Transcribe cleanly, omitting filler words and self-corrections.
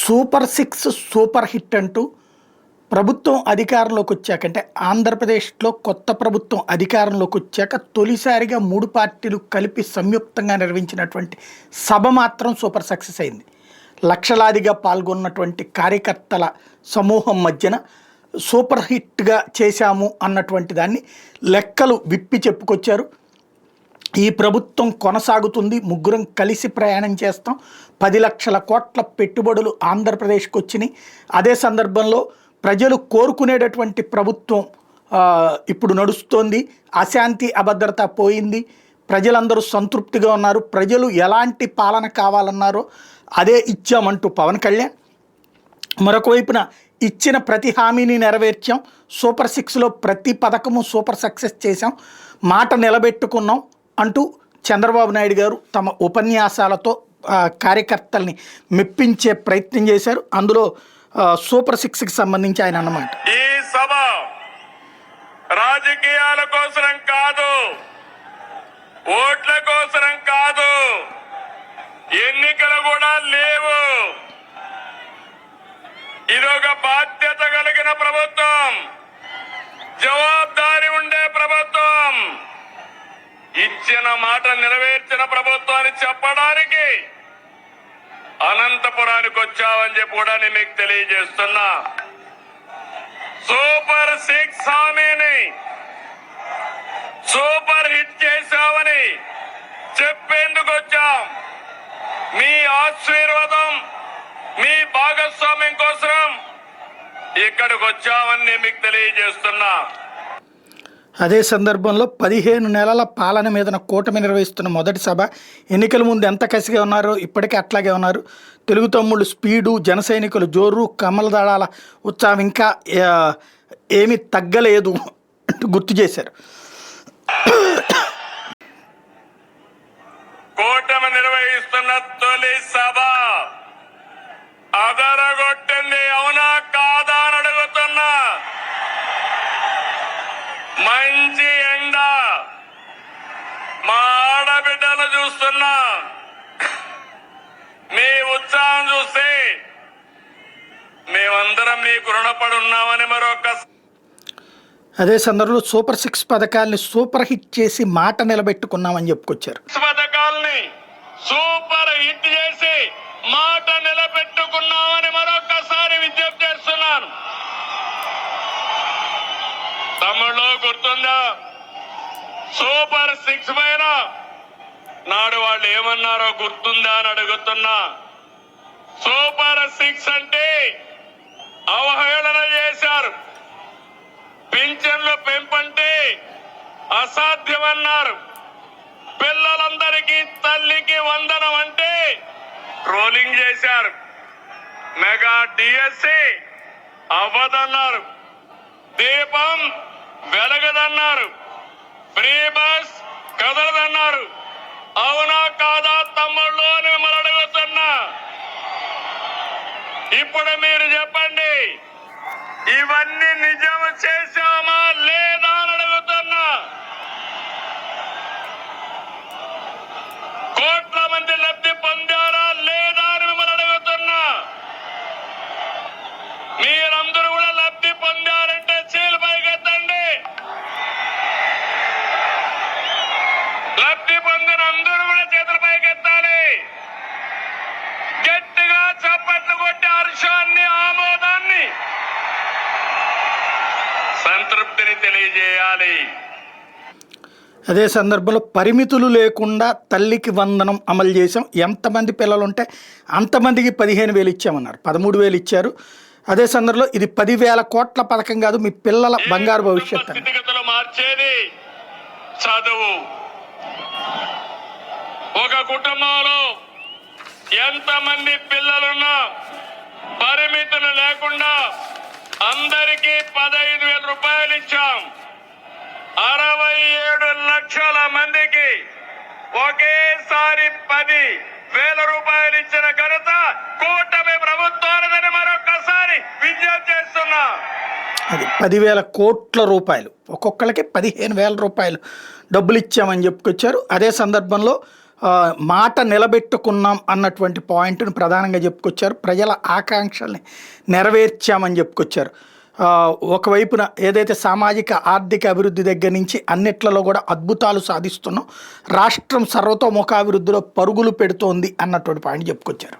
Super six super hit అంటూ ప్రభుత్వం అధికారంలోకి వచ్చాక అంటే ఆంధ్రప్రదేశ్లో కొత్త ప్రభుత్వం అధికారంలోకి వచ్చాక తొలిసారిగా మూడు పార్టీలు కలిపి సంయుక్తంగా నిర్వహించినటువంటి సభ మాత్రం సూపర్ సక్సెస్ అయింది. లక్షలాదిగా పాల్గొన్నటువంటి కార్యకర్తల సమూహం మధ్యన సూపర్ హిట్గా చేశాము అన్నటువంటి దాన్ని లెక్కలు విప్పి చెప్పుకొచ్చారు. ఈ ప్రభుత్వం కొనసాగుతుంది, ముగ్గురం కలిసి ప్రయాణం చేస్తాం, 10 లక్షల కోట్ల పెట్టుబడులు ఆంధ్రప్రదేశ్కి వచ్చినాయి. అదే సందర్భంలో ప్రజలు కోరుకునేటటువంటి ప్రభుత్వం ఇప్పుడు నడుస్తోంది, అశాంతి అభద్రత పోయింది, ప్రజలందరూ సంతృప్తిగా ఉన్నారు, ప్రజలు ఎలాంటి పాలన కావాలన్నారో అదే ఇచ్చామంటూ పవన్ కళ్యాణ్, మరొక వైపున ఇచ్చిన ప్రతి హామీని నెరవేర్చాం, సూపర్ సిక్స్లో ప్రతి పథకము సూపర్ సక్సెస్ చేశాం, మాట నిలబెట్టుకున్నాం అంటూ చంద్రబాబు నాయుడు గారు తమ ఉపన్యాసాలతో కార్యకర్తల్ని మెప్పించే ప్రయత్నం చేశారు. అందులో సూపర్ సిక్స్కి సంబంధించి ఆయన అన్నమాట, ఈ సభ రాజకీయాల కోసరం కాదు, ఓట్ల కోసరం కాదు, ఎన్నికలు కూడా లేవు. ఇదొక బాధ్యత కలిగిన ప్రభుత్వం, జవాబుదారీ ఉండే ప్రభుత్వం, ఇచ్చిన మాట నెరవేర్చిన ప్రభుత్వాన్ని చెప్పడానికి అనంతపురానికి వచ్చావని చెప్పి కూడా నేను మీకు తెలియజేస్తున్నా. సూపర్ సిక్స్ హామీని సూపర్ హిట్ చేశామని చెప్పేందుకు వచ్చాం. మీ ఆశీర్వాదం, మీ భాగస్వామ్యం కోసం ఇక్కడికి వచ్చామని నేను మీకు తెలియజేస్తున్నా. అదే సందర్భంలో 15 నెలల పాలన మీదన కూటమి నిర్వహిస్తున్న మొదటి సభ. ఎన్నికల ముందు ఎంత కసిగా ఉన్నారో ఇప్పటికే అట్లాగే ఉన్నారు. తెలుగు తమ్ముళ్ళు స్పీడు, జన సైనికులు జోరు, కమల దళాల ఉత్సాహం ఇంకా ఏమీ తగ్గలేదు అంటూ గుర్తు చేశారు. కూటమి నిర్వహిస్తున్న తొలి సభ అదరగొట్టింది, అవునా కాదా అని అడుగుతున్నా. మంచి ఎండ, మా ఆడబిడ్డలు చూస్తున్నా, మీ ఉత్సాహం చూస్తే మేమందరం మీకు రుణపడి ఉన్నామని మరొక. అదే సందర్భంలో సూపర్ సిక్స్ పథకాల్ని సూపర్ హిట్ చేసి మాట నిలబెట్టుకున్నామని చెప్పుకొచ్చారు. పథకాల్ని సూపర్ హిట్ చేసి మాట నిలబెట్టుకున్నామని మరొకసారి విజ్ఞప్తి చేస్తున్నాను. తమిళలో గుర్తుందా? సూపర్ సిక్స్ పైన నాడు వాళ్ళు ఏమన్నారో గుర్తుందా అని అడుగుతున్నా. సూపర్ సిక్స్ అంటే అవహేళన చేశారు, పింఛన్లు పెంపంటే అసాధ్యమన్నారు, పిల్లలందరికీ తల్లికి వందనం అంటే ట్రోలింగ్ చేశారు, మెగా డిఎస్సి అవ్వదన్నారు, దీపం వెలగదన్నారు, ఫ్రీ బస్ కదలదన్నారు. అవునా కాదా తమ్ముళ్ళు అని మిమ్మల్ని అడుగుతున్నా. ఇప్పుడు మీరు చెప్పండి, ఇవన్నీ నిజం చేశామా లేదా అని అడుగుతున్నా. కోట్ల మంది లబ్ధి పొందారా లేదా అని మిమ్మల్ని అడుగుతున్నా. మీరందరూ కూడా లబ్ధి పొందారంటే చేలు పైకెత్తండి. లబ్ధి పొందిన అందరూ కూడా చేతుల పైకెత్తాలి. గట్టిగా చప్పట్లు కొట్టి హర్షాన్ని, ఆమోదాన్ని, సంతృప్తిని తెలియజేయాలి. అదే సందర్భంలో పరిమితులు లేకుండా తల్లికి వందనం అమలు చేసాం, ఎంతమంది పిల్లలు ఉంటే అంతమందికి 15,000 ఇచ్చామన్నారు, 13,000 ఇచ్చారు. అదే సందర్భంలో ఇది 10,000 కోట్ల పథకం కాదు, మీ పిల్లల బంగారు భవిష్యత్తు. స్థితిగతులు మార్చేది చదువు. ఒక కుటుంబంలో ఎంతమంది పిల్లలున్నా పరిమితులు లేకుండా అందరికీ 15,000 రూపాయలు ఇచ్చాం. 67 లక్షల మందికి ఒకేసారి 10,000 రూపాయలు ఇచ్చిన ఘనత కూటమి ప్రభుత్వాలదని మరొకసారి విజ్ఞప్తి చేస్తున్నా. అది 10,000 కోట్ల రూపాయలు, ఒక్కొక్కరికి 15,000 రూపాయలు డబ్బులు ఇచ్చామని చెప్పుకొచ్చారు. అదే సందర్భంలో మాట నిలబెట్టుకున్నాం అన్నటువంటి పాయింట్ను ప్రధానంగా చెప్పుకొచ్చారు. ప్రజల ఆకాంక్షల్ని నెరవేర్చామని చెప్పుకొచ్చారు. ఒకవైపున ఏదైతే సామాజిక ఆర్థిక అభివృద్ధి దగ్గర నుంచి అన్నిట్లలో కూడా అద్భుతాలు సాధిస్తున్నాం, రాష్ట్రం సర్వతోముఖాభివృద్ధిలో పరుగులు పెడుతోంది అన్నటువంటి పాయింట్ చెప్పుకొచ్చారు.